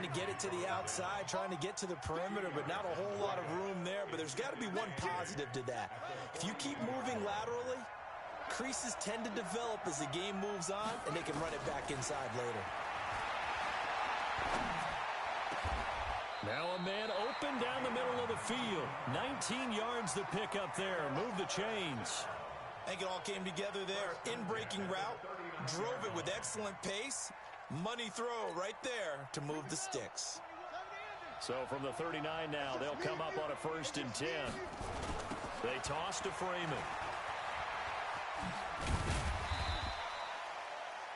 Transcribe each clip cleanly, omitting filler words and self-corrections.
to get it to the outside, trying to get to the perimeter, but not a whole lot of room there. But there's got to be one positive to that. If you keep moving laterally, creases tend to develop as the game moves on, and they can run it back inside later. Now a man open down the middle of the field. 19 yards to pick up there. Move the chains. I think it all came together there. In-breaking route, drove it with excellent pace. Money throw right there to move the sticks. So from the 39 now, they'll come up on a 1st and 10. They toss to Freeman.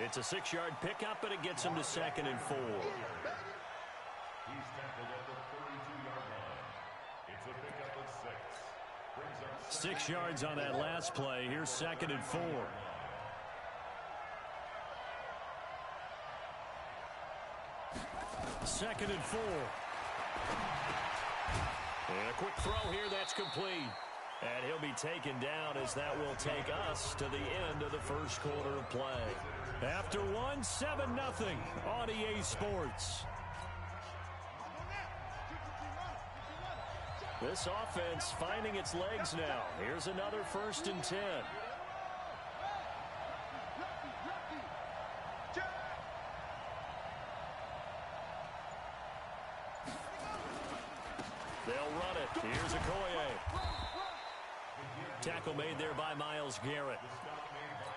It's a 6-yard pickup, but it gets him to 2nd and 4. He's tackled at the 32-yard line. It's a pickup of 6. 6 yards on that last play. Here's 2nd and 4. Second and 4. And a quick throw here, that's complete. And he'll be taken down as that will take us to the end of the first quarter of play. After one, 7-0 on EA Sports. This offense finding its legs now. Here's another 1st and 10. They'll run it. Here's Okoye. Tackle made there by Myles Garrett.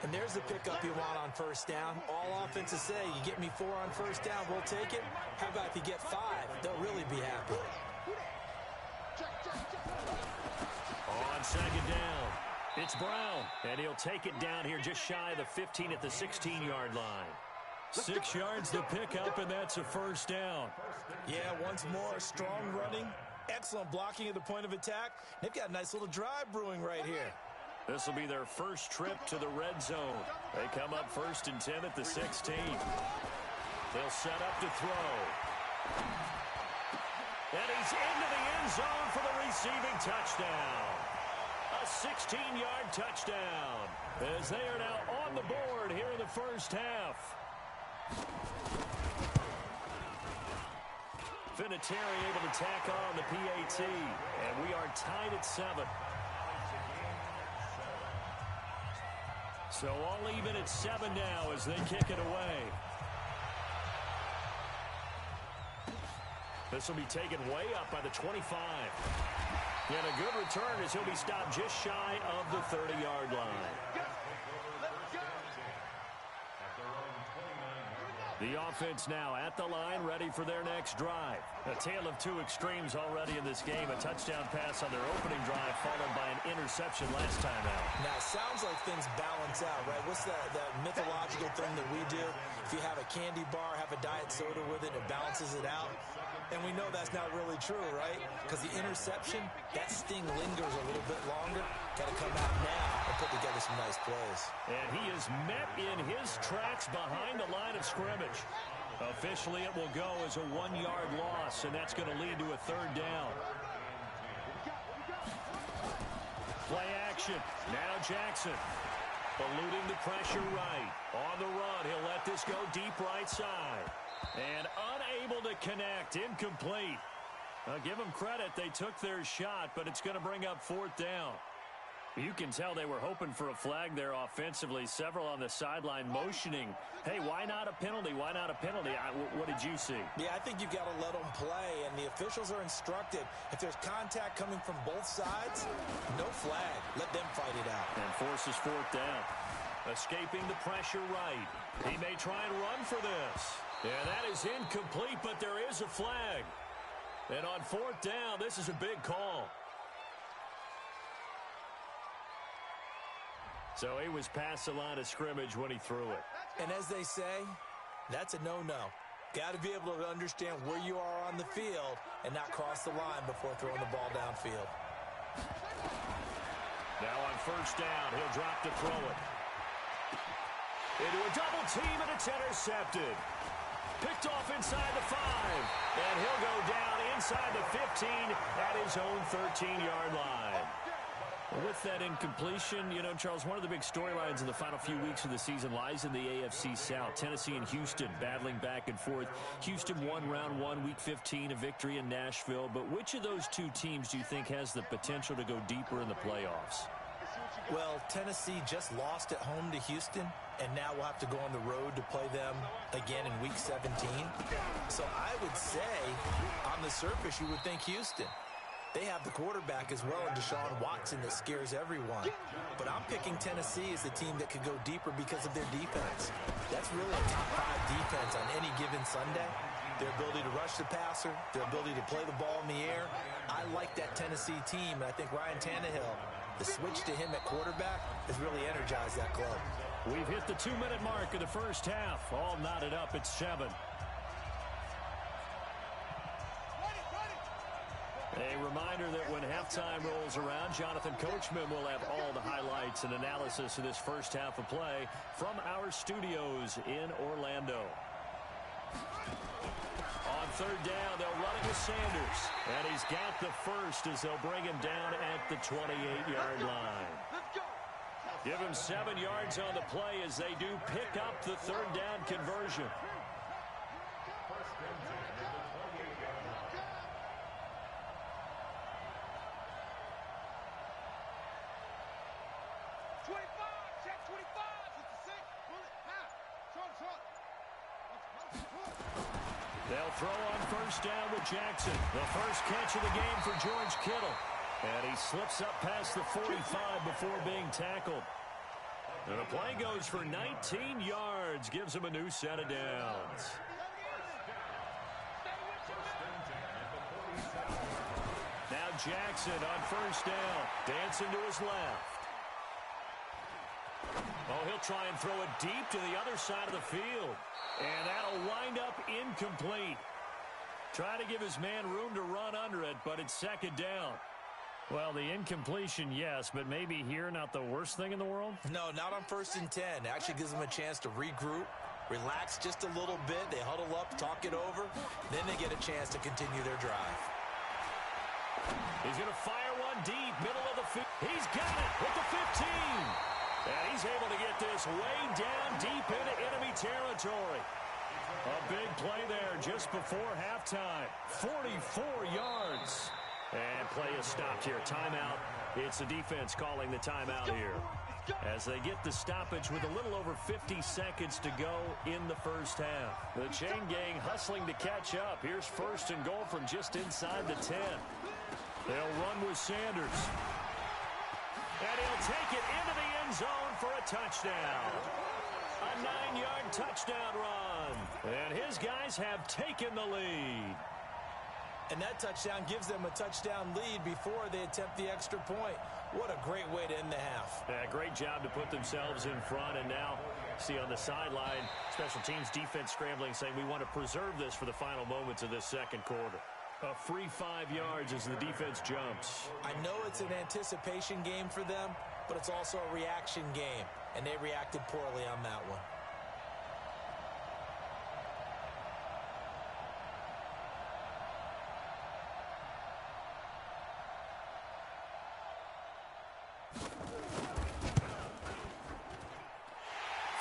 And there's the pickup you want on 1st down. All offenses say, you get me 4 on 1st down, we'll take it. How about if you get 5? They'll really be happy. On 2nd down, it's Brown. And he'll take it down here just shy of the 15 at the 16-yard line. 6 yards to pick up, and that's a 1st down. Yeah, once more, strong running. Excellent blocking at the point of attack. They've got a nice little drive brewing right here. This will be their first trip to the red zone. They come up 1st and 10 at the 16. They'll set up to throw. And he's into the end zone for the receiving touchdown. A 16-yard touchdown as they are now on the board here in the first half. Vinatieri able to tack on the PAT, and we are tied at 7. So all even at 7 now as they kick it away. This will be taken way up by the 25. And a good return as he'll be stopped just shy of the 30-yard line. The offense now at the line, ready for their next drive. A tale of two extremes already in this game. A touchdown pass on their opening drive, followed by an interception last time out. Now, it sounds like things balance out, right? What's that mythological thing that we do? If you have a candy bar, have a diet soda with it, it balances it out. And we know that's not really true, right? Because the interception, that sting lingers a little bit longer. Got to come out now and put together some nice plays. And he is met in his tracks behind the line of scrimmage. Officially, it will go as a 1-yard loss, and that's going to lead to a 3rd down. Play action. Now Jackson. Eluding the pressure right. On the run, he'll let this go deep right side. And unable to connect. Incomplete. Give them credit. They took their shot, but it's going to bring up 4th down. You can tell they were hoping for a flag there offensively. Several on the sideline motioning. Hey, why not a penalty? Why not a penalty? What did you see? Yeah, I think you've got to let them play, and the officials are instructed. If there's contact coming from both sides, no flag. Let them fight it out. And forces 4th down. Escaping the pressure right. He may try and run for this. Yeah, that is incomplete, but there is a flag. And on 4th down, this is a big call. So he was past the line of scrimmage when he threw it. And as they say, that's a no-no. Got to be able to understand where you are on the field and not cross the line before throwing the ball downfield. Now on 1st down, he'll drop to throw it. Into a double team, and it's intercepted. Picked off inside the 5. And he'll go down inside the 15 at his own 13-yard line. Well, with that incompletion, you know, Charles, one of the big storylines in the final few weeks of the season lies in the AFC South. Tennessee and Houston battling back and forth. Houston won round 1, week 15, a victory in Nashville. But which of those two teams do you think has the potential to go deeper in the playoffs? Well, Tennessee just lost at home to Houston, and now we'll have to go on the road to play them again in week 17. So I would say, on the surface, you would think Houston. They have the quarterback as well in Deshaun Watson that scares everyone. But I'm picking Tennessee as the team that could go deeper because of their defense. That's really a top 5 defense on any given Sunday. Their ability to rush the passer, their ability to play the ball in the air. I like that Tennessee team, and I think Ryan Tannehill, the switch to him at quarterback, has really energized that club. We've hit the 2-minute mark of the first half. All knotted up at 7. A reminder that when halftime rolls around, Jonathan Coachman will have all the highlights and analysis of this first half of play from our studios in Orlando. On third down, they'll run it with Sanders. And he's got the first as they'll bring him down at the 28-yard line. Give him 7 yards on the play as they do pick up the third down conversion. They'll throw on first down with Jackson. The first catch of the game for George Kittle. And he slips up past the 45 before being tackled. And the play goes for 19 yards. Gives him a new set of downs. Now Jackson on first down. Dancing to his left. Oh, he'll try and throw it deep to the other side of the field. And that'll wind up incomplete. Try to give his man room to run under it, but it's second down. Well, the incompletion, yes, but maybe here not the worst thing in the world? No, not on 1st and 10. It actually gives them a chance to regroup, relax just a little bit. They huddle up, talk it over. Then they get a chance to continue their drive. He's going to fire one deep, middle of the field. He's got it at the 15. And he's able to get this way down deep into enemy territory. A big play there just before halftime. 44 yards. And play is stopped here. Timeout. It's the defense calling the timeout here. As they get the stoppage with a little over 50 seconds to go in the first half. The chain gang hustling to catch up. Here's first and goal from just inside the 10. They'll run with Sanders. And he'll take it into the end zone for a touchdown. A 9-yard touchdown run. And his guys have taken the lead. And that touchdown gives them a touchdown lead before they attempt the extra point. What a great way to end the half. Yeah, great job to put themselves in front. And now, see on the sideline, special teams defense scrambling, saying we want to preserve this for the final moments of this second quarter. A free 5 yards as the defense jumps. I know it's an anticipation game for them, but it's also a reaction game. And they reacted poorly on that one.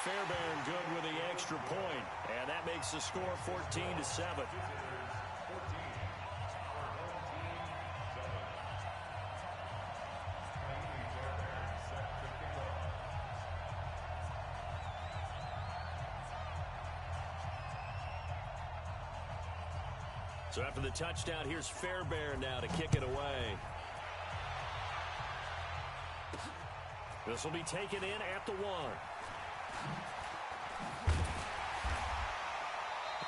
Fairbairn good with the extra point, and that makes the score 14-7. So after the touchdown, here's Fairbairn now to kick it away. This will be taken in at the 1.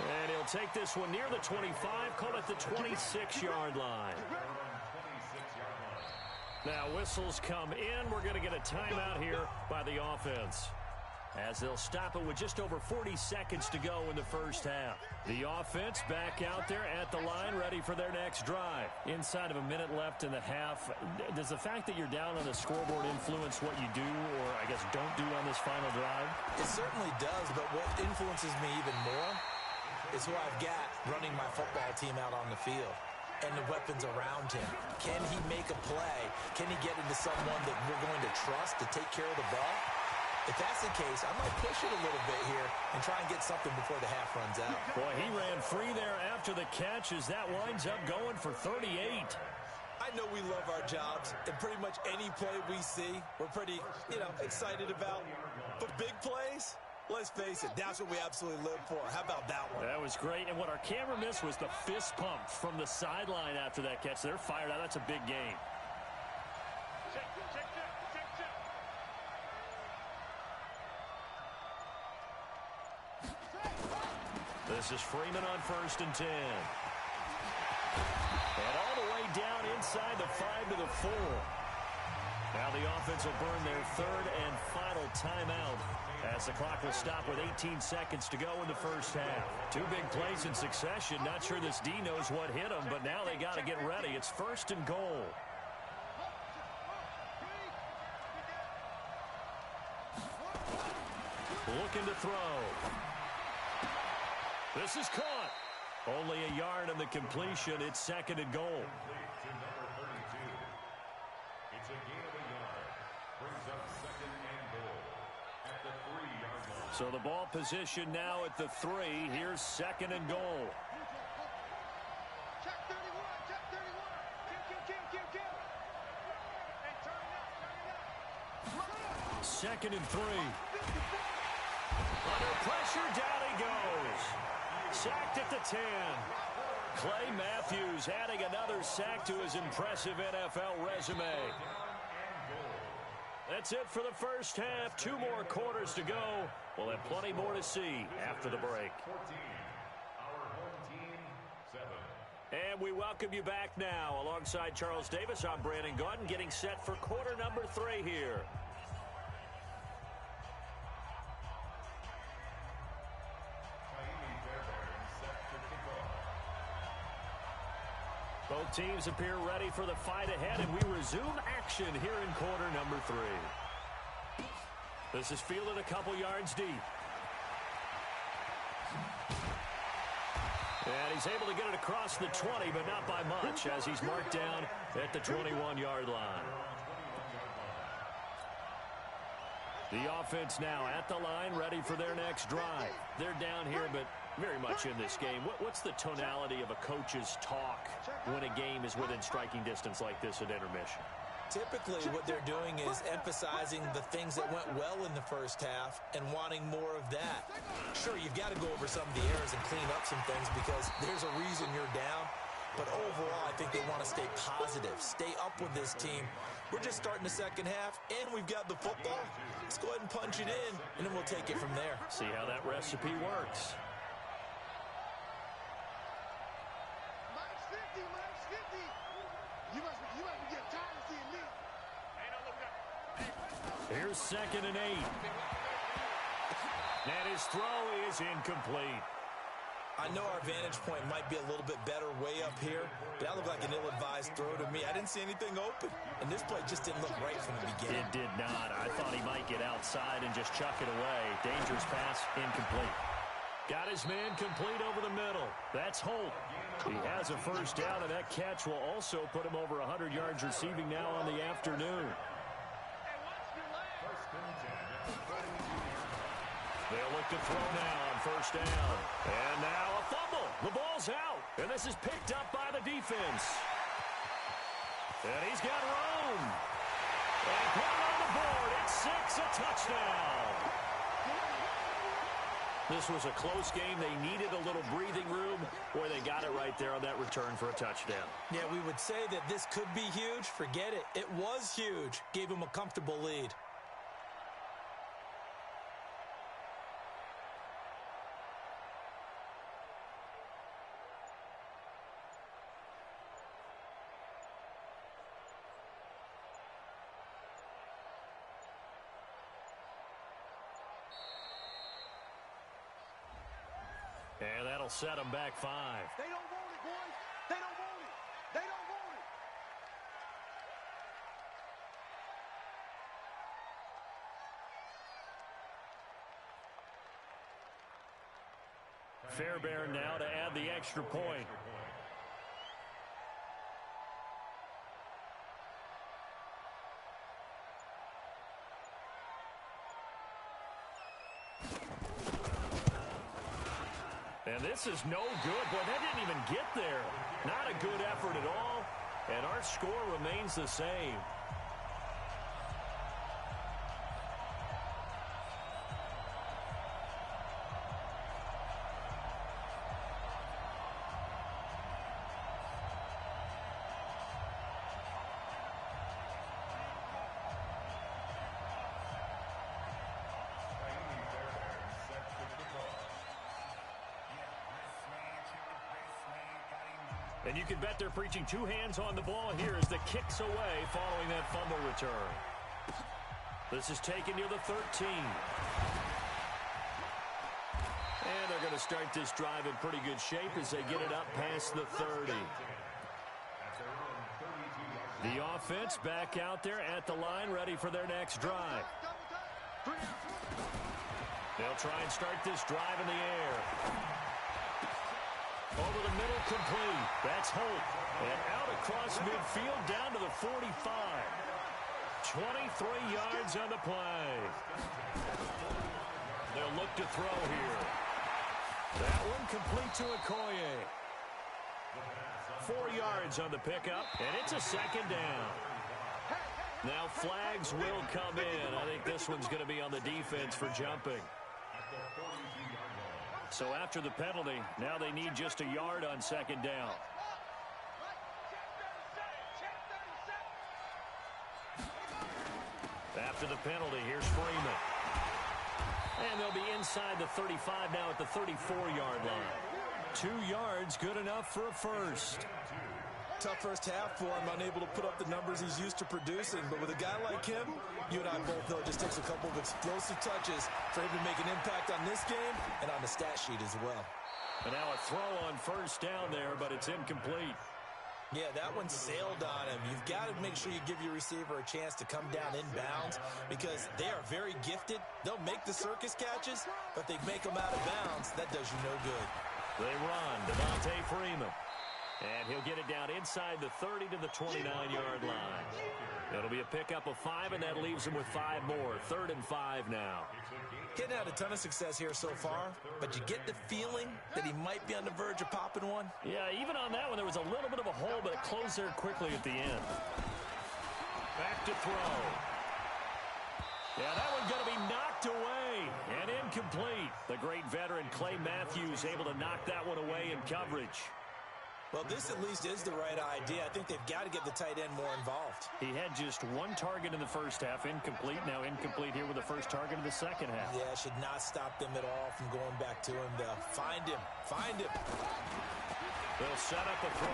And he'll take this one near the 25, call it the 26-yard line. Now whistles come in. We're going to get a timeout here by the offense, as they'll stop it with just over 40 seconds to go in the first half. The offense back out there at the line, ready for their next drive. Inside of a minute left in the half, does the fact that you're down on the scoreboard influence what you do, or I guess don't do on this final drive? It certainly does, but what influences me even more is who I've got running my football team out on the field. and the weapons around him. Can he make a play? Can he get into someone that we're going to trust to take care of the ball? If that's the case, I might push it a little bit here and try and get something before the half runs out. Boy, he ran free there after the catch as that winds up going for 38. I know we love our jobs, and pretty much any play we see, we're pretty, excited about. But big plays, let's face it, that's what we absolutely live for. How about that one? That was great, and what our camera missed was the fist pump from the sideline after that catch. They're fired out. That's a big game. This is Freeman on 1st and 10. And all the way down inside the 5 to the 4. Now the offense will burn their 3rd and final timeout as the clock will stop with 18 seconds to go in the first half. 2 big plays in succession. Not sure this D knows what hit them, but now they got to get ready. It's 1st and goal. Looking to throw. This is caught. Only a yard on the completion. It's 2nd and goal. To number 32. It's a gain of a yard. Brings up 2nd and goal at the 3-yard line. So the ball position now at the 3. Here's 2nd and goal. Check 31. Check 31. Kill. And turn it up. 2nd and 3. Under pressure, down he goes. Sacked at the 10. Clay Matthews adding another sack to his impressive NFL resume. That's it for the first half. 2 more quarters to go. We'll have plenty more to see after the break. 14. Our home team, 7. And we welcome you back now. Alongside Charles Davis, I'm Brandon Gaudin, getting set for quarter number 3 here. Both teams appear ready for the fight ahead, and we resume action here in quarter number 3. This is fielded a couple yards deep. And he's able to get it across the 20, but not by much, as he's marked down at the 21-yard line. The offense now at the line, ready for their next drive. They're down here, but very much in this game. What's the tonality of a coach's talk when a game is within striking distance like this at intermission? Typically, what they're doing is emphasizing the things that went well in the first half and wanting more of that. Sure, you've got to go over some of the errors and clean up some things because there's a reason you're down. But overall, I think they want to stay positive, stay up with this team. We're just starting the second half, and we've got the football. Let's go ahead and punch it in, and then we'll take it from there. See how that recipe works. Mike's 50. You must be getting tired of seeing me. Here's 2nd and 8. And his throw is incomplete. I know our vantage point might be a little bit better way up here, but that looked like an ill-advised throw to me. I didn't see anything open, and this play just didn't look right from the beginning. It did not. I thought he might get outside and just chuck it away. Dangerous pass, incomplete. Got his man complete over the middle. That's Holt. He has a first down, and that catch will also put him over 100 yards receiving now on the afternoon. They'll look to throw now on first down. And now a fumble. The ball's out. And this is picked up by the defense. And he's got room. And put it on the board. It's 6, a touchdown. This was a close game. They needed a little breathing room. Boy, they got it right there on that return for a touchdown. Yeah, we would say that this could be huge. Forget it. It was huge. Gave him a comfortable lead. And that'll set them back 5. They don't want it, boys. They don't want it. They don't want it. Fairbairn now to add the extra point. And this is no good. Boy, that didn't even get there. Not a good effort at all. And our score remains the same. And you can bet they're preaching two hands on the ball here as the kick's away following that fumble return. This is taken near the 13. And they're going to start this drive in pretty good shape as they get it up past the 30. The offense back out there at the line, ready for their next drive. They'll try and start this drive in the air. Over the middle, complete. That's Holt. And out across midfield, down to the 45. 23 yards on the play. They'll look to throw here. That one complete to Okoye. 4 yards on the pickup, and it's a second down. Now flags will come in. I think this one's going to be on the defense for jumping. So after the penalty, now they need just a yard on second down. After the penalty, here's Freeman. And they'll be inside the 35 now at the 34-yard line. 2 yards, good enough for a first. Tough first half for him, unable to put up the numbers he's used to producing. But with a guy like him, you and I both know it just takes a couple of explosive touches for him to make an impact on this game and on the stat sheet as well. And now a throw on first down there, but it's incomplete. Yeah, that one sailed on him. You've got to make sure you give your receiver a chance to come down inbounds because they are very gifted. They'll make the circus catches, but they make them out of bounds. That does you no good. They run. Devontae Freeman. And he'll get it down inside the 30 to the 29-yard line. It'll be a pickup of 5, and that leaves him with 5 more. 3rd and 5 now. Getting out a ton of success here so far, but you get the feeling that he might be on the verge of popping one. Yeah, even on that one, there was a little bit of a hole, but it closed there quickly at the end. Back to throw. Yeah, that one's going to be knocked away and incomplete. The great veteran Clay Matthews able to knock that one away in coverage. Well, this at least is the right idea. I think they've got to get the tight end more involved. He had just 1 target in the first half, incomplete. Now incomplete here with the first target of the second half. Yeah, should not stop them at all from going back to him. They'll find him. Find him. They'll set up a throw.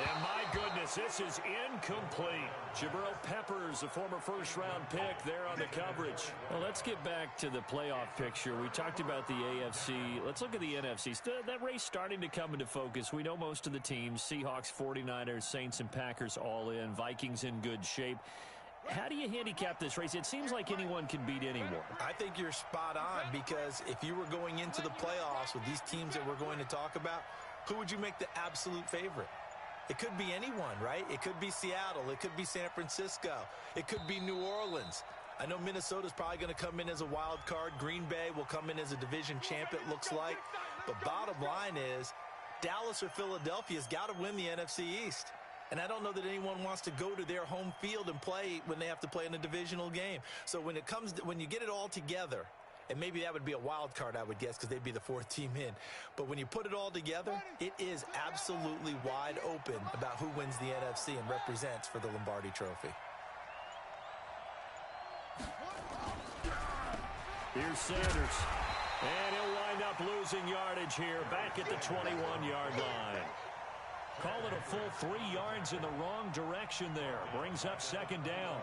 And my goodness, this is incomplete. Jabril Peppers, a former first-round pick there on the coverage. Well, let's get back to the playoff picture. We talked about the AFC. Let's look at the NFC. That race starting to come into focus. We know most of the teams, Seahawks, 49ers, Saints, and Packers all in. Vikings in good shape. How do you handicap this race? It seems like anyone can beat anyone. I think you're spot on because if you were going into the playoffs with these teams that we're going to talk about, who would you make the absolute favorite? It could be anyone, right? It could be Seattle. It could be San Francisco. It could be New Orleans. I know Minnesota's probably going to come in as a wild card. Green Bay will come in as a division champ, it looks like. But bottom line is, Dallas or Philadelphia's got to win the NFC East. And I don't know that anyone wants to go to their home field and play when they have to play in a divisional game. So when you get it all together, and maybe that would be a wild card, I would guess, because they'd be the 4th team in. But when you put it all together, it is absolutely wide open about who wins the NFC and represents for the Lombardi Trophy. Here's Sanders. And he'll wind up losing yardage here back at the 21-yard line. Call it a full 3 yards in the wrong direction there. Brings up second down.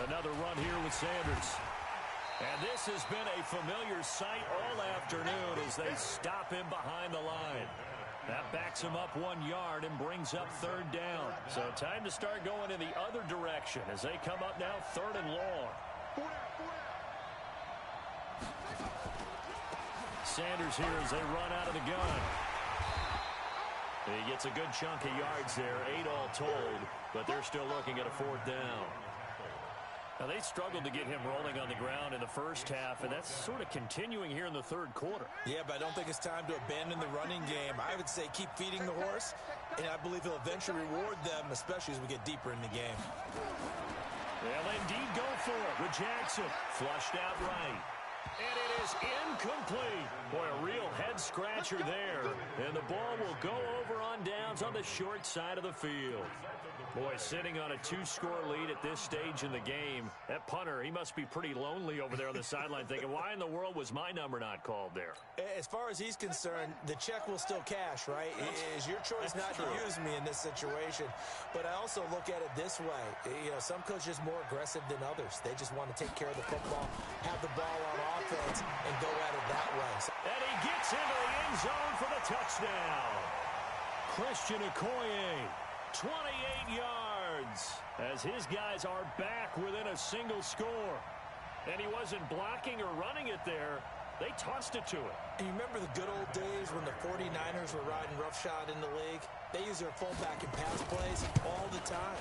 Another run here with Sanders. And this has been a familiar sight all afternoon as they stop him behind the line. That backs him up 1 yard and brings up 3rd down. So time to start going in the other direction as they come up now 3rd and long. Sanders here as they run out of the gun. He gets a good chunk of yards there, 8 all told, but they're still looking at a 4th down. Now, they struggled to get him rolling on the ground in the first half, and that's sort of continuing here in the third quarter. Yeah, but I don't think it's time to abandon the running game. I would say keep feeding the horse, and I believe he'll eventually reward them, especially as we get deeper in the game. They'll indeed go for it with Jackson. Flushed out right. And it is incomplete. Boy, a real head-scratcher there. And the ball will go over on downs on the short side of the field. Boy, sitting on a 2-score lead at this stage in the game, that punter, he must be pretty lonely over there on the sideline thinking, why in the world was my number not called there? As far as he's concerned, the check will still cash, right? It is your choice not to use me in this situation. But I also look at it this way. You know, some coaches are more aggressive than others. They just want to take care of the football, have the ball on offense, and go at it that way. And he gets into the end zone for the touchdown. Christian Okoye, 28 yards, as his guys are back within a single score. And he wasn't blocking or running it there. They tossed it to him. And you remember the good old days when the 49ers were riding roughshod in the league? They use their fullback in pass plays all the time.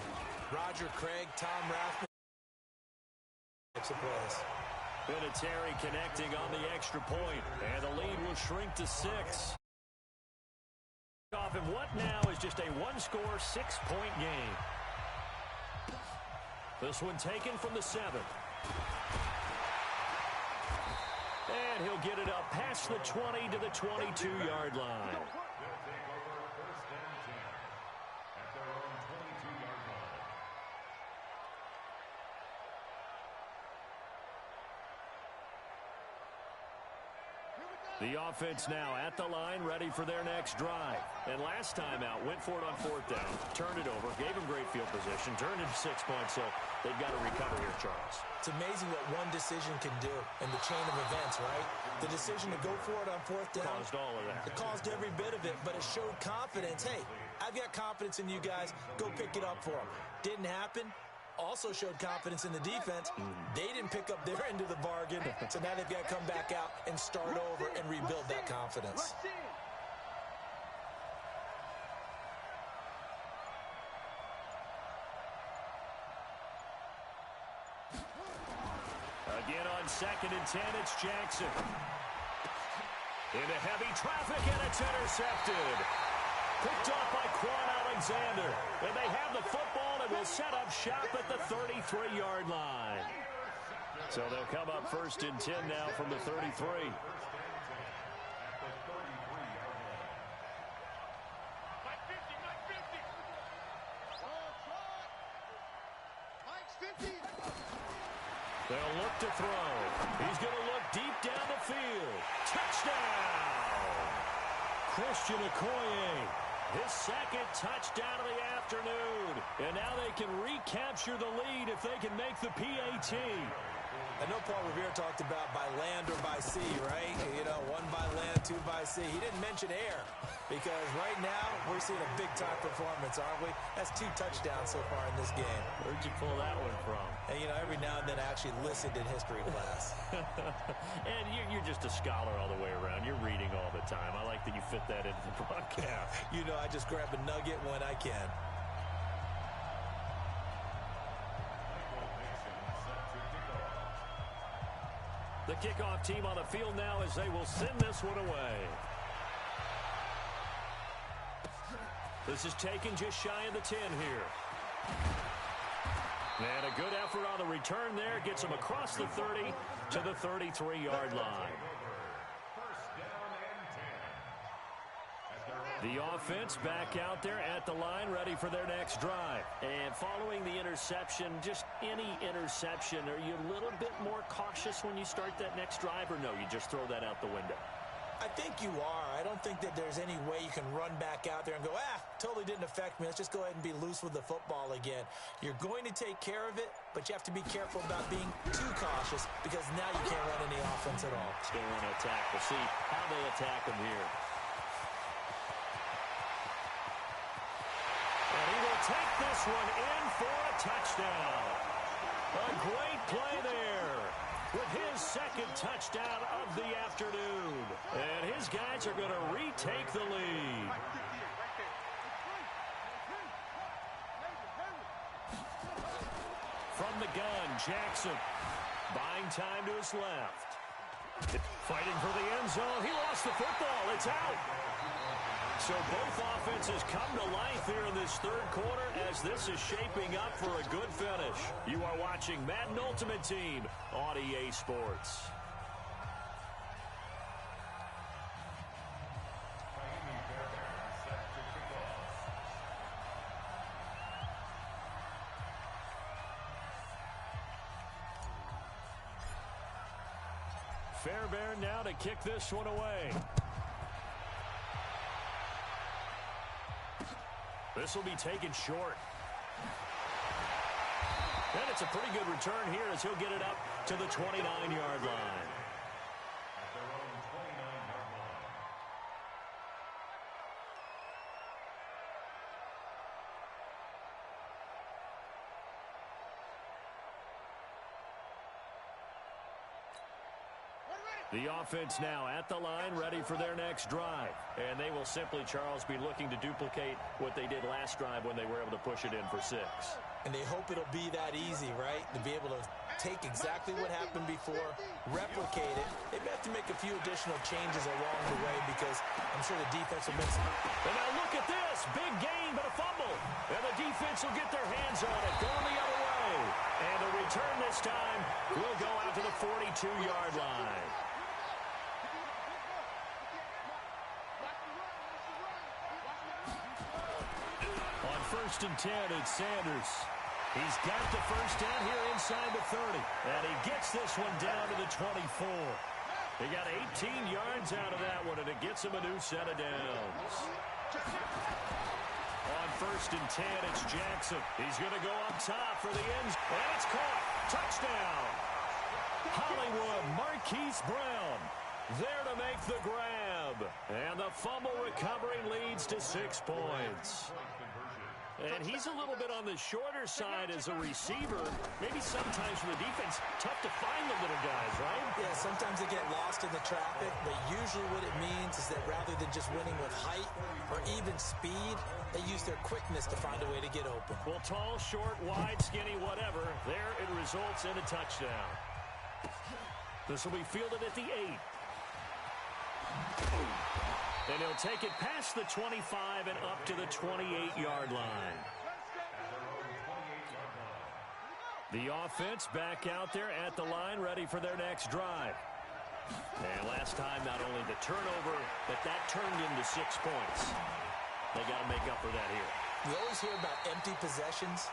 Roger Craig, Tom Rathman. Types of plays. Vinatieri connecting on the extra point, and the lead will shrink to 6. Off in what now is just a 1-score, 6-point game. This one taken from the 7. And he'll get it up past the 20 to the 22-yard line. The offense now at the line, ready for their next drive. And last time out, went for it on 4th down, turned it over, gave him great field position, turned it 6 points, so they've got to recover here, Charles. It's amazing what one decision can do in the chain of events, right? The decision to go for it on 4th down. Caused all of that. It caused every bit of it, but it showed confidence. Hey, I've got confidence in you guys. Go pick it up for them. Didn't happen. Also showed confidence in the defense. They didn't pick up their end of the bargain, so now they've got to come back out and start over and rebuild that confidence. Again on 2nd and 10, it's Jackson. Into heavy traffic, and it's intercepted. Picked off by Quan Alexander. And they have the football and will set up shop at the 33-yard line. So they'll come up 1st and 10 now from the 33. They'll look to throw. He's going to look deep down the field. Touchdown! Christian Okoye. His 2nd touchdown of the afternoon. And now they can recapture the lead if they can make the PAT. I know Paul Revere talked about by land or by sea, right? You know, 1 by land, 2 by sea. He didn't mention air because right now we're seeing a big-time performance, aren't we? That's 2 touchdowns so far in this game. Where'd you pull that one from? And, you know, every now and then I actually listened in history class. And you're just a scholar all the way around. You're reading all the time. I like that you fit that into the broadcast. You know, I just grab a nugget when I can. The kickoff team on the field now as they will send this one away. This is taken just shy of the 10 here. And a good effort on the return there. Gets them across the 30 to the 33-yard line. The offense back out there at the line, ready for their next drive. And following the interception, just any interception, are you a little bit more cautious when you start that next drive, or no, you just throw that out the window? I think you are. I don't think that there's any way you can run back out there and go, totally didn't affect me. Let's just go ahead and be loose with the football again. You're going to take care of it, but you have to be careful about being too cautious because now you can't run any offense at all. Still want to attack. We'll see how they attack them here. And he will take this one in for a touchdown. A great play there. with his second touchdown of the afternoon. And his guys are going to retake the lead. From the gun, Jackson buying time to his left. Fighting for the end zone. He lost the football. It's out. So both offenses come to life here in this third quarter as this is shaping up for a good finish. You are watching Madden Ultimate Team on EA Sports. Fairbairn now to kick this one away. This will be taken short. And it's a pretty good return here as he'll get it up to the 29-yard line. At their own 29-yard line. The offense now at the line, ready for their next drive. And they will simply, Charles, be looking to duplicate what they did last drive when they were able to push it in for 6. And they hope it'll be that easy, right? To be able to take exactly what happened before, replicate it. They may have to make a few additional changes along the way because I'm sure the defense will miss it. And now look at this. Big gain, but a fumble. And the defense will get their hands on it, going the other way. And the return this time will go out to the 42-yard line. On 1st and 10, it's Sanders. He's got the first down here inside the 30. And he gets this one down to the 24. He got 18 yards out of that one, and it gets him a new set of downs. On 1st and 10, it's Jackson. He's going to go up top for the ends. And it's caught. Touchdown. Hollywood Marquise Brown there to make the grab. And the fumble recovering leads to 6 points. And he's a little bit on the shorter side as a receiver. Maybe sometimes for the defense, tough to find the little guys, right? Yeah, sometimes they get lost in the traffic, but usually what it means is that rather than just winning with height or even speed, they use their quickness to find a way to get open. Well, tall, short, wide, skinny, whatever, there it results in a touchdown. This will be fielded at the 8. And he'll take it past the 25 and up to the 28-yard line. The offense back out there at the line, ready for their next drive. And last time, not only the turnover, but that turned into 6 points. They got to make up for that here. You always hear about empty possessions,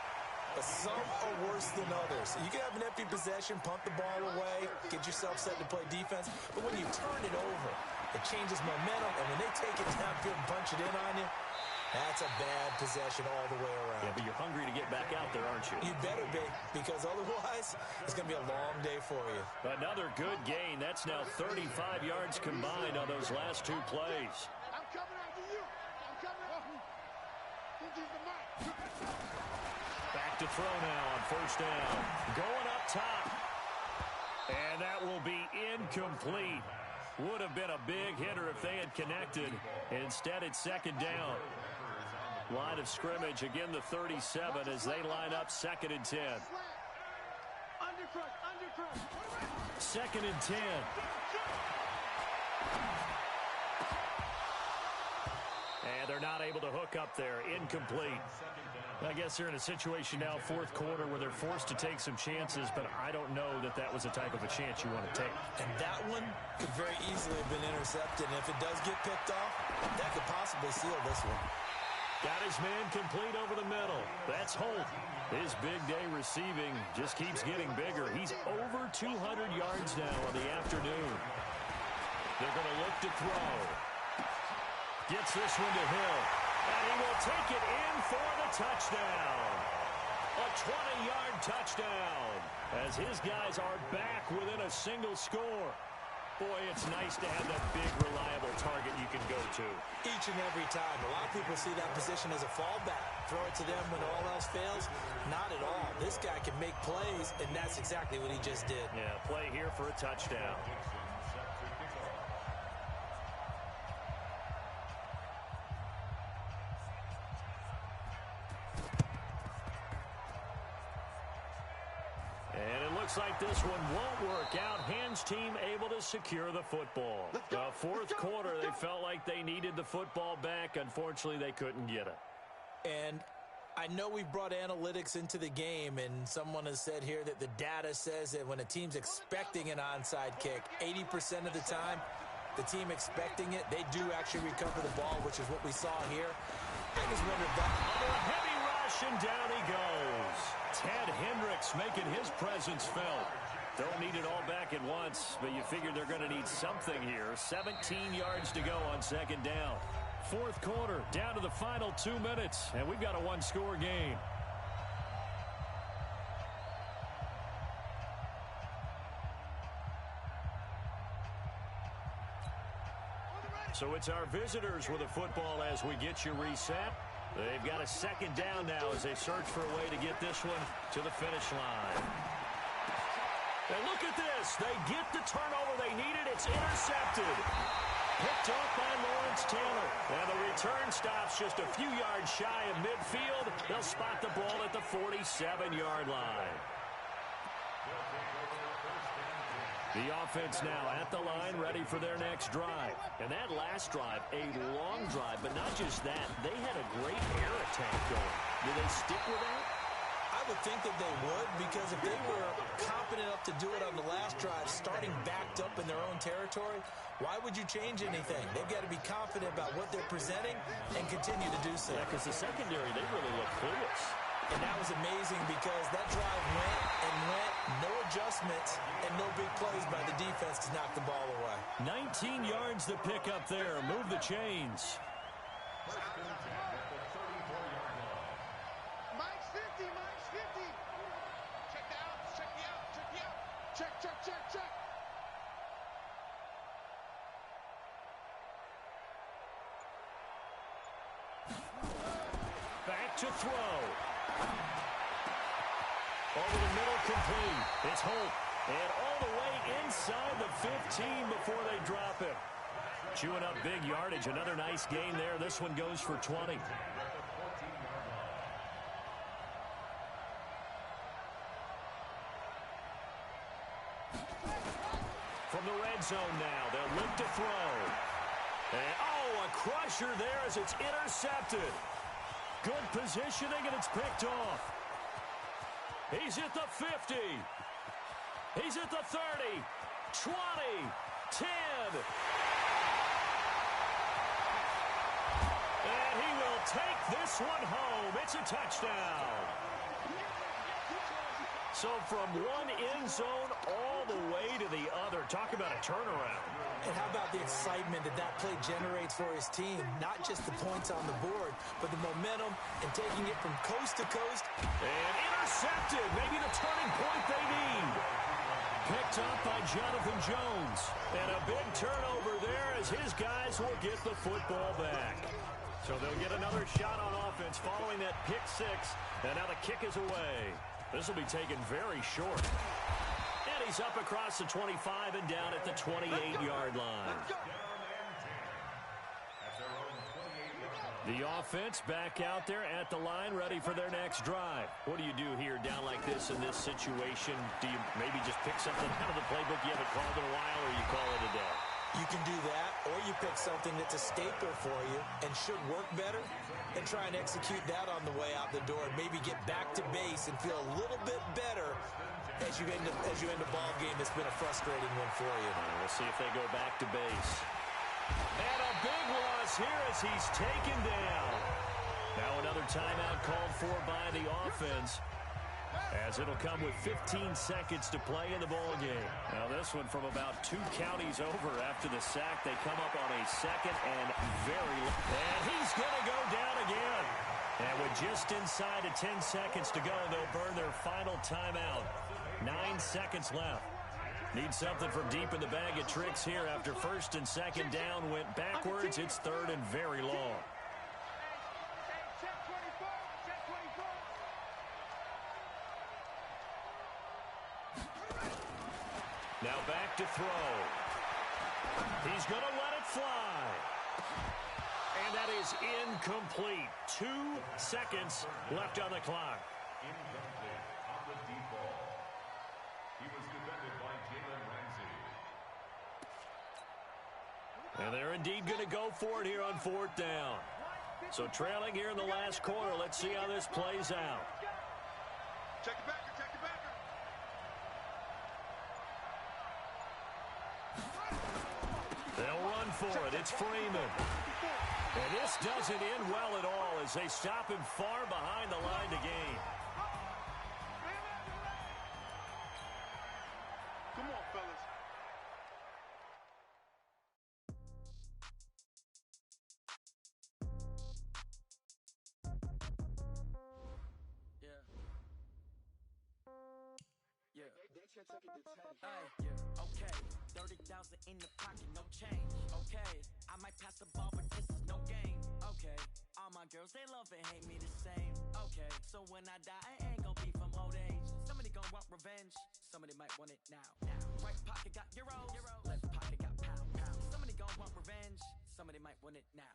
but some are worse than others. You can have an empty possession, punt the ball away, get yourself set to play defense, but when you turn it over, it changes momentum, and when they take it downfield and punch it in on you, that's a bad possession all the way around. Yeah, but you're hungry to get back out there, aren't you? You better be, because otherwise, it's going to be a long day for you. Another good gain. That's now 35 yards combined on those last 2 plays. I'm coming after you. I'm coming after you. He's the mic. Back to throw now on 1st down. Going up top. And that will be incomplete. Would have been a big hitter if they had connected. Instead, it's 2nd down. Line of scrimmage, again the 37 as they line up 2nd and 10. Undercrush. 2nd and 10. And they're not able to hook up there. Incomplete. I guess they're in a situation now, 4th quarter, where they're forced to take some chances, but I don't know that that was the type of a chance you want to take. And that one could very easily have been intercepted. And if it does get picked off, that could possibly seal this one. Got his man complete over the middle. That's Holt. His big day receiving just keeps getting bigger. He's over 200 yards now on the afternoon. They're going to look to throw. Gets this one to Hill. And he will take it in for the touchdown. A 20-yard touchdown as his guys are back within a single score. Boy, it's nice to have that big, reliable target you can go to. Each and every time. A lot of people see that position as a fallback. Throw it to them when all else fails. Not at all. This guy can make plays, and that's exactly what he just did. Yeah, play here for a touchdown. Looks like this one won't work out. Hands team able to secure the football. The fourth quarter, they felt like they needed the football back. Unfortunately, they couldn't get it. And I know we've brought analytics into the game, and someone has said here that the data says that when a team's expecting an onside kick, 80% of the time, the team expecting it, they do actually recover the ball, which is what we saw here. I just wonder if that... Under a heavy rush, and down he goes. Ted Hendricks making his presence felt. Don't need it all back at once, but you figure they're going to need something here. 17 yards to go on second down. Fourth quarter, down to the final 2 minutes, and we've got a one-score game. So it's our visitors with a football as we get you reset. They've got a second down now as they search for a way to get this one to the finish line. And look at this. They get the turnover they needed. It's intercepted. Picked off by Lawrence Taylor. And the return stops just a few yards shy of midfield. They'll spot the ball at the 47-yard line. The offense now at the line, ready for their next drive. And that last drive, a long drive, but not just that. They had a great air attack going. Do they stick with that? I would think that they would, because if they were competent enough to do it on the last drive, starting backed up in their own territory, why would you change anything? They've got to be confident about what they're presenting and continue to do so. Yeah, because the secondary, they really look clueless. And that was amazing because that drive went and went, no adjustments, and no big plays by the defense to knock the ball away. 19 yards to pick up there. Move the chains. Mike's 50, Mike's 50. Check the outs, check the out, check the out. Check, check, check, check. Back to throw. Over the middle, complete. It's Holt. And all the way inside the 15 before they drop it. Chewing up big yardage. Another nice gain there. This one goes for 20. From the red zone now, they'll look to throw. And, a crusher there as it's intercepted. Good positioning, and it's picked off. He's at the 50. He's at the 30, 20, 10. And he will take this one home. It's a touchdown. So from one end zone all the way to the other. Talk about a turnaround. And how about the excitement that that play generates for his team? Not just the points on the board, but the momentum and taking it from coast to coast. And intercepted. Maybe the turning point they need. Picked up by Jonathan Jones. And a big turnover there as his guys will get the football back. So they'll get another shot on offense following that pick six. And now the kick is away. This will be taken very short. And he's up across the 25 and down at the 28-yard line. The offense back out there at the line, ready for their next drive. What do you do here down like this in this situation? Do you maybe just pick something out of the playbook you haven't called in a while, or you call it a day? You can do that, or you pick something that's a staple for you and should work better and try and execute that on the way out the door and maybe get back to base and feel a little bit better as you end a ball game that's been a frustrating one for you. We'll see if they go back to base. And a big loss here as he's taken down. Now another timeout called for by the offense, as it'll come with 15 seconds to play in the ball game. Now this one from about 2 counties over after the sack. They come up on a second and and he's going to go down again. And with just inside of 10 seconds to go, they'll burn their final timeout. 9 seconds left. Need something from deep in the bag of tricks here after first and second down went backwards. It's third and very long. Now back to throw. He's going to let it fly. And that is incomplete. 2 seconds left on the clock. Incomplete on the deep ball. He was defended by Jalen Ramsey. And they're indeed going to go for it here on 4th down. So trailing here in the last quarter. Let's see how this plays out. Check it back. Check it back. They'll run for it. It's Freeman. And this doesn't end well at all as they stop him far behind the line to gain. Come on, fellas. Okay, 30,000 in the pocket, no change. Okay, I might pass the ball, but this is no game. Okay, all my girls, they love and hate me the same. Okay, so when I die, I ain't gonna be from old age. Somebody gonna want revenge, somebody might want it now. Right pocket got euros, left pocket got pound. Somebody gonna want revenge, somebody might want it now.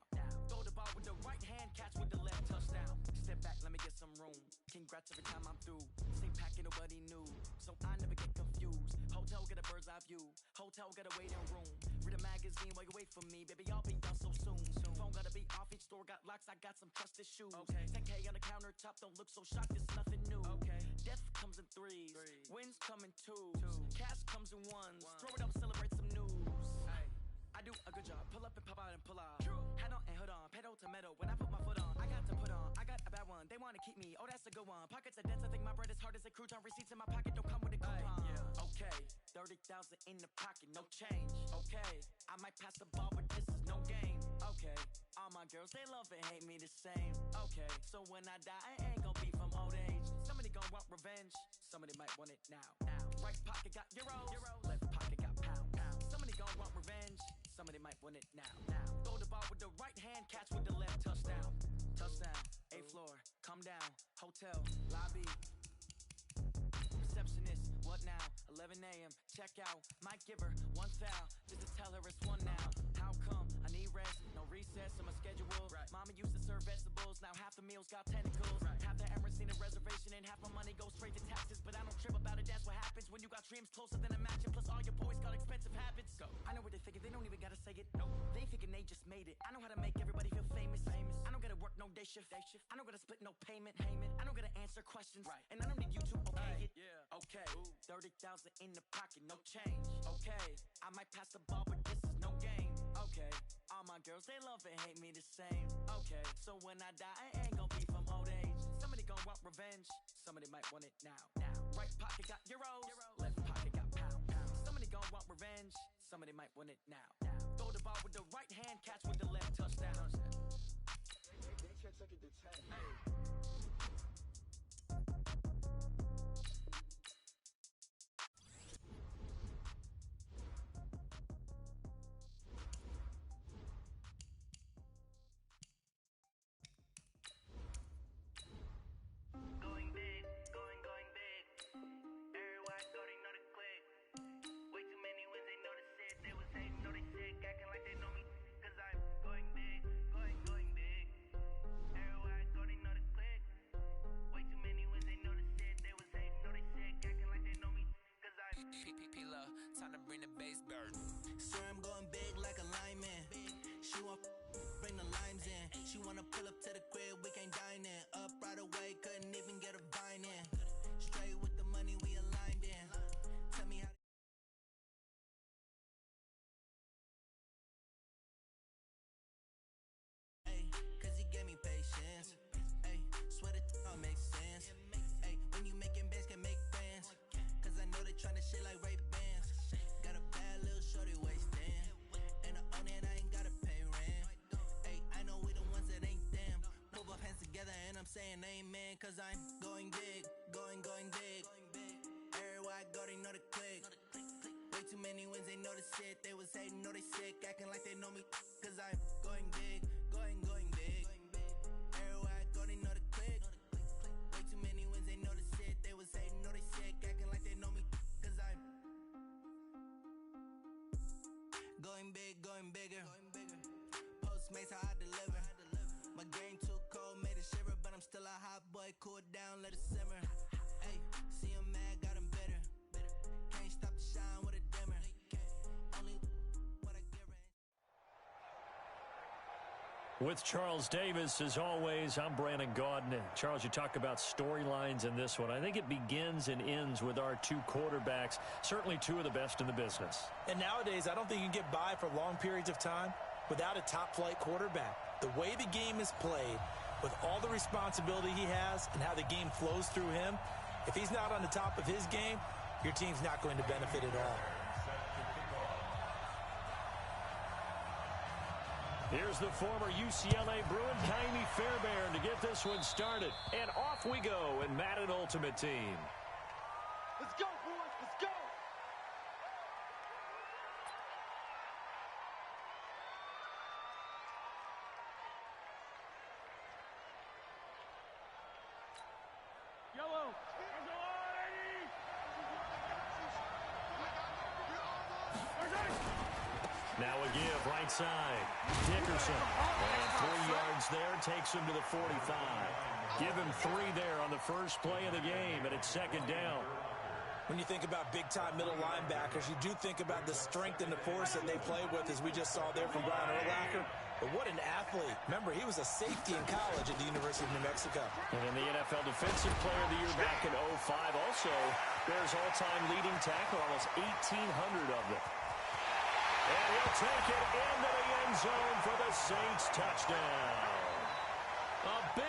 Throw the ball with the right hand, catch with the left, touchdown. Step back, let me get some room. Congrats every time I'm through. Same packet, nobody knew, so I never get confused. Hotel get a bird's eye view. Hotel get a waiting room. Read a magazine while you wait for me, baby. I'll be done so soon. Phone gotta be off. Each store got locks. I got some trusted shoes. Okay. 10K on the countertop. Don't look so shocked. It's nothing new. Okay. Death comes in threes. Wins come in twos. Cash comes in ones. Throw it up, celebrate some news. I do a good job. Pull up and pop out and pull out. Head on and hood on. Pedal to metal. When I put my foot on, I got to put on. I got a bad one. They want to keep me. Oh, that's a good one. Pockets are dense. I think my bread is hard as a crouton. Receipts in my pocket don't come with a coupon. Okay. 30,000 in the pocket. No change. Okay. I might pass the ball, but this is no game. Okay. All my girls, they love and hate me the same. Okay. So when I die, I ain't gonna be from old age. Somebody gonna want revenge. Somebody might want it now. Right pocket got euros. Left pocket got pound. Somebody gonna want revenge. Somebody might want it now. Throw the ball with the right hand, catch with the left, touchdown. Touchdown, 8th floor, come down, hotel, lobby. Receptionist, what now? 11 a.m., check out. Might give her one foul, just to tell her it's one now. How come? I need rest, no recess in my schedule. Mama used to serve vegetables, now half the meals got tentacles. Half the Emirates need a reservation and half my money goes straight to taxes. But I don't trip about it, that's what happens when you got dreams closer than a match. And plus all your boys got expensive habits. I know what they're thinking, they don't even gotta say it. No, they thinking they just made it. I know how to make everybody feel famous. I don't gotta work no day shift. I don't gotta split no payment. I don't gotta answer questions. And I don't need you to okay it. Okay, 30,000 in the pocket, no change. Okay, I might pass the ball, but this is no game. Okay, all my girls, they love and hate me the same. Okay, so when I die, I ain't gonna be from old age. Somebody gonna want revenge, somebody might want it now. Right pocket got euros, left pocket got pound. Somebody gonna want revenge, somebody might want it now. Throw the ball with the right hand, catch with the left, touchdown. They check it to 10. Time to bring the bass burn. Swear I'm going big like a lineman. She want bring the limes in. She wanna pull up to the crib, we can't dine in. Up right away, couldn't even get a vine in. Straight with the money, we aligned in. Tell me how. Hey, cause he gave me patience. Hey, swear the all makes sense. Hey, when you making bands, can make friends. Cause I know they tryna shit like Ray Bans. Got a bad little shorty wasting. And I own it, I ain't gotta pay rent. Hey, I know we the ones that ain't them. Move our hands together and I'm saying amen. Cause I'm going big, going big. Everywhere I go, they know the click. Way too many wins, they know the shit. They was hating, know they sick, acting like they know me. Cause I'm going big, going big. Everywhere I go, they know the click. Way too many wins, they know the shit. They was hating, know they sick, acting like they know me. Cause I'm going big, going bigger. Postmates how I deliver. My game too cold, made it shiver, but I'm still a hot boy. Cool down, let it simmer. Hey, see him mad, got him bitter. Can't stop the shine with a dimmer. Only what I guarantee. With Charles Davis, as always, I'm Brandon Gaudin. Charles, you talk about storylines in this one. I think it begins and ends with our two quarterbacks, certainly two of the best in the business. And nowadays, I don't think you can get by for long periods of time without a top-flight quarterback. The way the game is played, with all the responsibility he has and how the game flows through him, if he's not on the top of his game, your team's not going to benefit at all. Here's the former UCLA Bruin, Kaimi Fairbairn, to get this one started. And off we go in Madden Ultimate Team. Let's go, boys. Let's go. Yellow. Now a give, right side. Dickerson. And 3 yards there, takes him to the 45. Give him 3 there on the first play of the game, and it's second down. When you think about big-time middle linebackers, you do think about the strength and the force that they play with, as we just saw there from Brian Urlacher. But what an athlete. Remember, he was a safety in college at the University of New Mexico. And in the NFL Defensive Player of the Year back in 05. Also, Bears all-time leading tackle, almost 1,800 of them. And he'll take it into the end zone for the Saints touchdown. A big...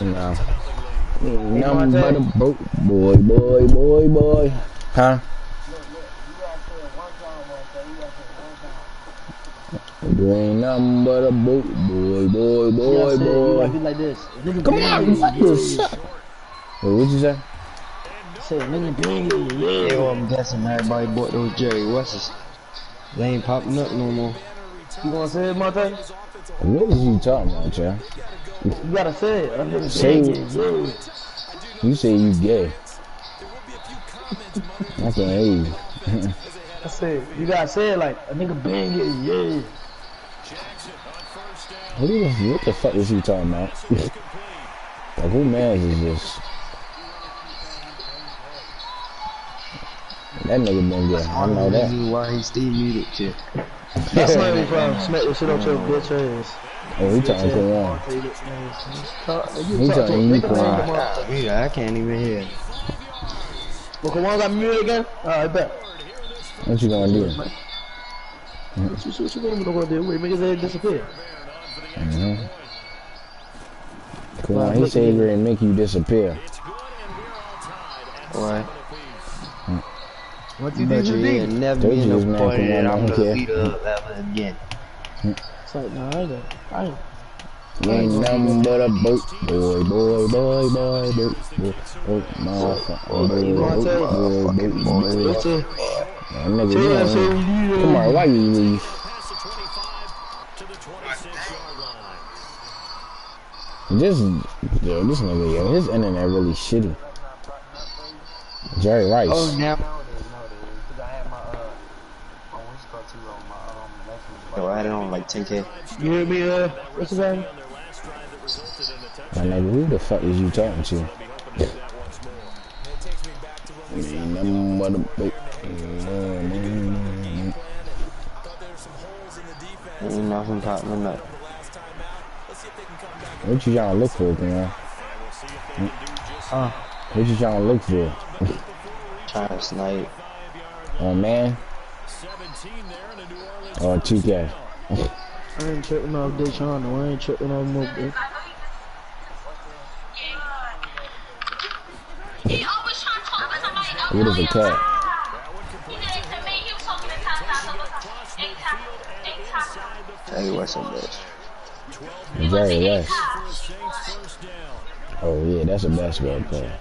No. Nothing but a boat, boy. Huh? You ain't nothing but a boat, boy. You gotta be like this. Come on, you like this. What'd you say? Say, nigga, bang it. Yeah, I'm guessing everybody bought those Jerry Wesses. They ain't popping up no more. You gonna say it, Monte? What is you talking about, y'all? You gotta say it. Say it. You say you gay. I can't hear you. I said, you gotta say it like a nigga bang it, yeah. What the fuck is he talking about? Like, who mans is this? That nigga been good. I know that. Why he still muted shit. That's why he from smack the shit out your bitch ass. Oh, he talking to one. He talking you crying. Yeah, I can't even hear. Well, come on, got muted again? Alright, bet. What you gonna do? What you gonna do? Wait, make his head disappear. Come on, he said he and make you disappear. Alright. What you do? Never be no point and I'm gonna beat up ever again. It's like, no, I ain't. You ain't nothing but a boat, boy, Come on, why you leave? This nigga, yo, his internet really shitty. Jerry Rice. Oh, now. Oh, I had it on like 10K. You hear me, what's his name? My nigga, who the fuck is you talking to? Ain't nothing but a boat. Ain't nothing popping up. What you trying to look for, man? Huh? What you trying to look for? Trying to snipe. Oh, man? Or 2K? I ain't tripping off Deshaun. I ain't tripping off Mo, bro. What is a cat? Hey, what's up, bitch? Jerry West. Oh yeah, that's a basketball player.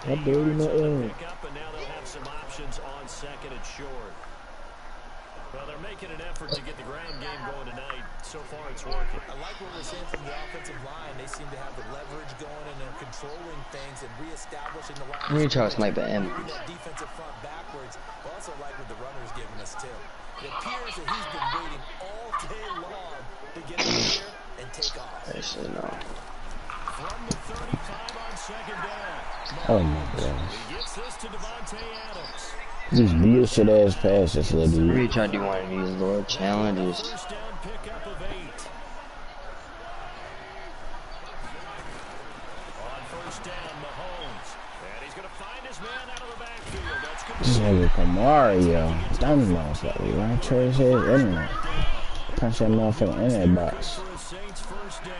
I dirty not in. Well, they're making an effort to get the ground game going tonight. So far, it's working. I like what we're seeing from the offensive line. They seem to have the leverage going and they're controlling things and reestablishing the line. We try to snipe at him. That defensive front backwards. I also like what the runner's giving us too. It appears that he's been waiting all day long to get in here and take off. Actually, no. From the 35 on second down. Oh my gosh. He gets this to Devontae Adams. These bullshit ass passes, little dude. We try to do one of these Lord challenges. First down pickup of 8. On first down, Mahomes. And he's going to find his man out of the backfield. That's good. This nigga Kamara, yo. Dumb motherfucker, right? Trash ass internet. Punch that motherfucker in that box. For a Saints first down.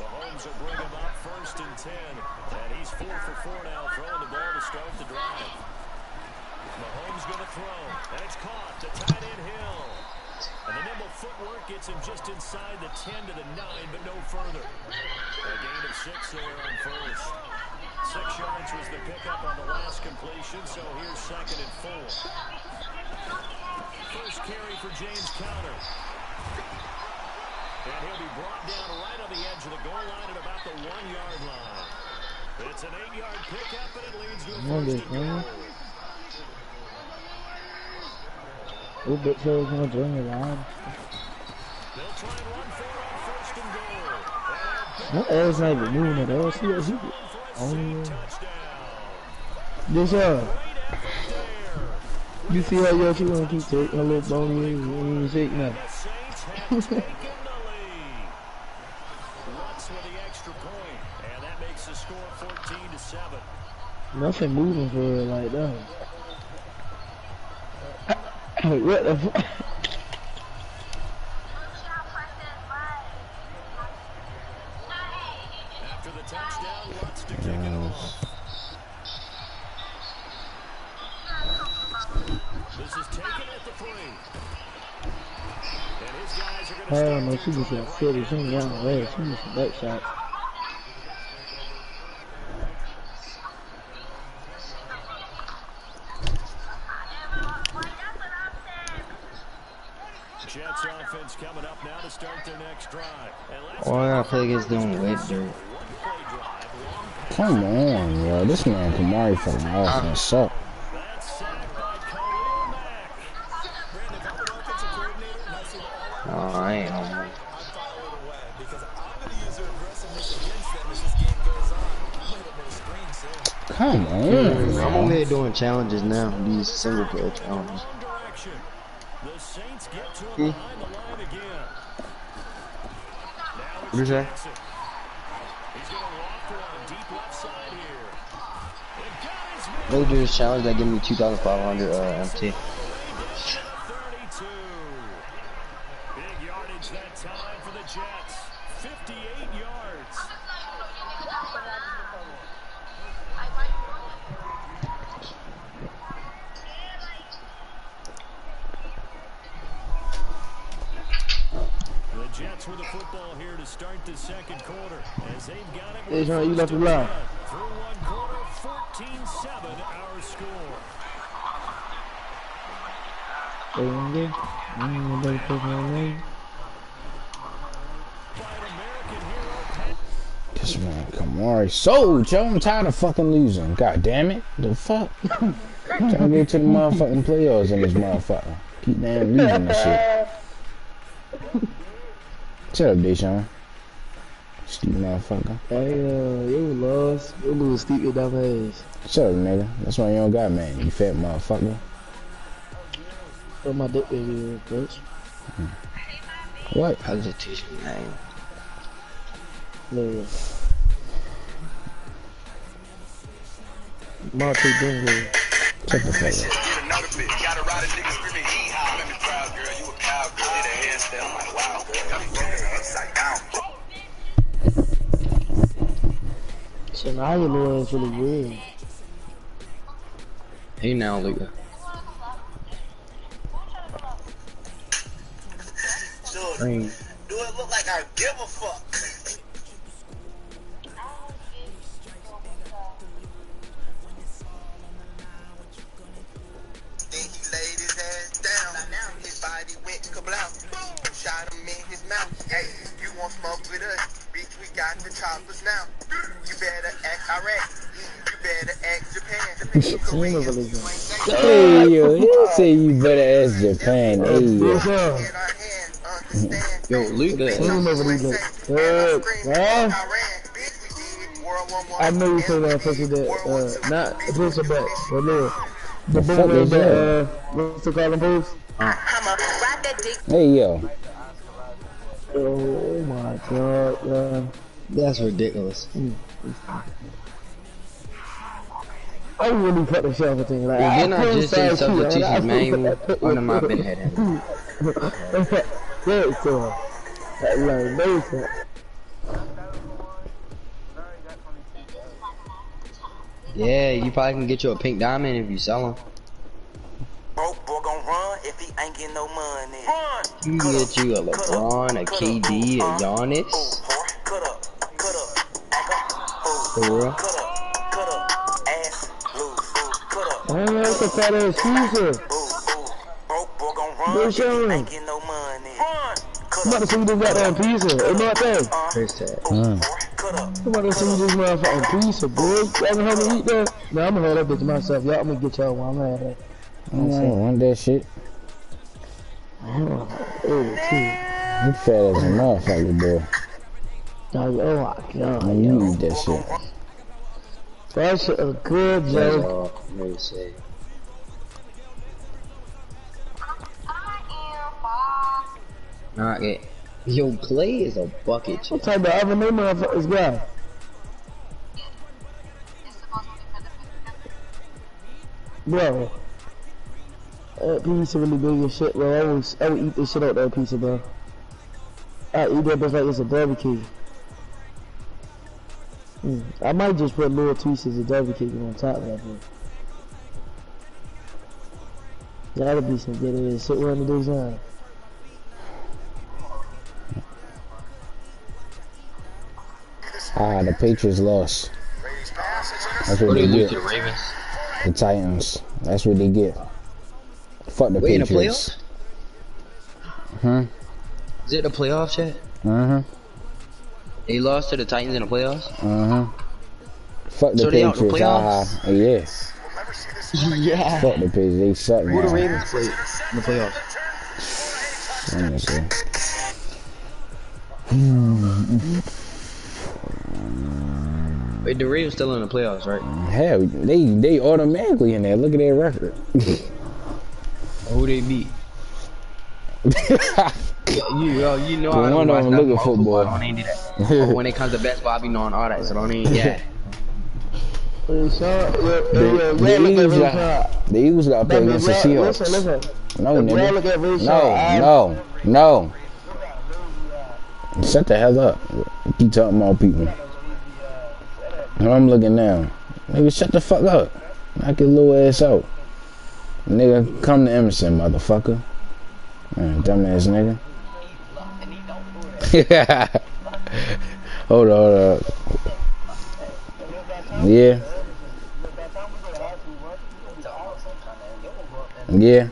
Mahomes will bring him up first and 10. And he's 4 for 4 now, throwing the ball to start the drive. Mahomes going to throw, and it's caught to tight end Hill. And the nimble footwork gets him just inside the 10 to the 9, but no further. A gain of 6 there on first. 6 yards was the pickup on the last completion, so here's second and 4. First carry for James Conner. And he'll be brought down right on the edge of the goal line at about the 1-yard line. It's an 8-yard pickup, and it leads to a first and goal. Who bit says gonna join the line? They'll try and run for it on first and goal. That ass not even moving at all. See what he did? Oh, this you see how y'all she wanna keep taking her little bony and you ain't shake nothing. Lutz with the extra point, and that makes the score 14-7. Nothing moving for her like that. What the fuck? After the touchdown, Lutz to kick it off. This is taken at the 3. And his guys are going to start. Oh no, she just got silly. She ain't got no way. She just a back shot. Jets offense coming up now to start their next drive. Oh, I gotta play against them wet dirt. Come on, yo. This man Kamari fucking offense suck. Oh, I ain't on one. Come on, I'm over here doing challenges now. These single player challenges. What is that? They do this challenge that give me 2,500 MT. Big yardage that time for the Jets. 58 yards. The Jets with the football here to start the second quarter. As they've got it. Hey, John, you left the line. Through one quarter, 14-7 our score. This man Kamari sold, yo. I'm tired of fucking losing. God damn it. The fuck? Trying to get to the motherfucking playoffs in this motherfucker. Keep damn losing this shit. Shut up, Deshaun. Stupid motherfucker. Hey, you lost. You lose steep your dumb ass. Shut up, nigga. That's why you don't got man. You fat motherfucker. Throw my dick baby real quick. What? I'll just teach you name. Look. Monty Dingley. Shut the fuck up. So now your little ass really weird. Hey now, Luca. Do it look like I give a fuck? Then he laid his ass down. His body went kablow. Boom! Shot him in his mouth. Hey, you want smoke with us? Bitch, we got the choppers now. You better act Iraq. You better act Japan. Hey yo, he say you better ask Japan. Hey yo, Luca. I know you say that pussy that not pussy but no. The fuck is that? What's the call them boots? Hey yo. Oh my god, that's ridiculous. I really put the shelf thing like well, didn't I just say substitution manual under my been head? Very cool. Like very cool. Yeah, you probably can get you a pink diamond if you sell them. Broke boy gon' run if he ain't getting no money. Run! You can get you a LeBron, a KD, a Giannis. Cut up, for real? cut up, ass loose, cut up. I don't know what the fat ass shoes are. Broke boy gon' run if he ain't getting no money. Run! Somebody see this goddamn pizza. Ain't no thing. First tag. Somebody see this motherfucking pizza, boy. Y'all gonna have me eat that? No, I'm gonna have that bitch myself. Y'all, I'm gonna get y'all one. I'm gonna have that. I don't want that shit. Oh, you fat as a motherfucker, boy. Oh my god. Man, you eat that shit. That shit is good, Joe. That's all I'm gonna say. Nah, yo, Clay is a bucket. What type of other name motherfuckers guy? Bro, that pizza really big as shit, bro. I would eat this shit out that pizza, bro. I eat that bitch like it's a barbecue. I might just put little pieces of barbecue on top of that bitch. That'll be some good ass shit we're gonna do something. The Patriots lost. That's what they get. The Ravens. The Titans. That's what they get. Fuck the Patriots. In the playoffs? Is it the playoffs yet? They lost to the Titans in the playoffs? Fuck the so Patriots. They out the playoffs? Yes. Yeah. Fuck the Patriots. They suck, man. Who the Ravens play in the playoffs? Let me see. Wait, the Ravens still in the playoffs, right? Hell, they automatically in there. Look at their record. Who they beat? you know I don't watch look at football. I don't need that. When it comes to baseball, I be knowing all that, so don't need that. The Eagles got to play against the Seahawks. No, nigga. No. Shut the hell up. Keep talking about people. I'm looking now. Nigga, shut the fuck up. Knock your little ass out. Nigga, come to Emerson, motherfucker. Dumbass nigga. Hold on. Yeah. Yeah.